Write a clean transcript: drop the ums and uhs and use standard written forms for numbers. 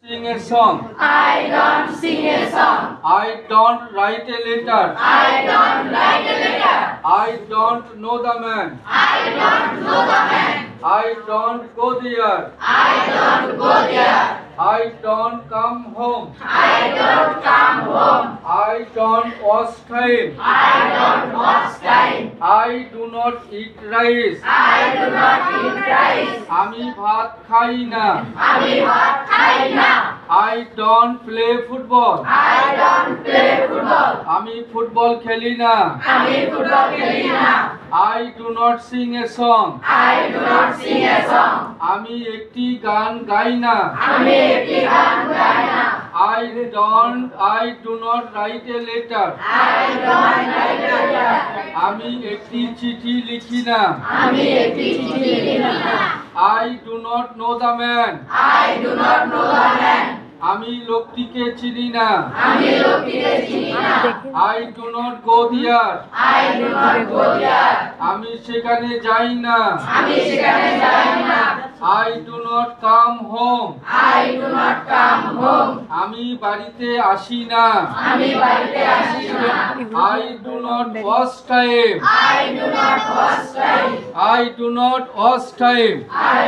Sing a song. I don't sing a song. I don't write a letter. I don't write a letter. I don't know the man. I don't know the man. I don't go there. I don't go there. I don't come home. I don't come home. I don't wash time. I don't wash time. I do not eat rice. I do not eat rice. আমি ভাত খাই না। আমি ভাত খাই না। I don't play football. I don't play football. আমি football খেলি না। আমি ফুটবল খেলি না। I do not sing a song. I do not sing a song. আমি একটি গান গাই না। আমি একটি গান গাই না। I do not write a letter. I don't write a letter. আমি একটি চিঠি লিখি না। আমি একটি চিঠি লিখি না। I do not know the man. I do not know the man. আমি লোকটিকে চিনি না। আমি লোকটিকে চিনি না। I do not go there. I do not go there. আমি সেখানে যাই না। আমি সেখানে যাই না। I do not come home. I do not come home. আমি বাড়িতে আসি না। আমি বাড়িতে আসি না। I do not wash time. I do not wash time. I do not wash time. I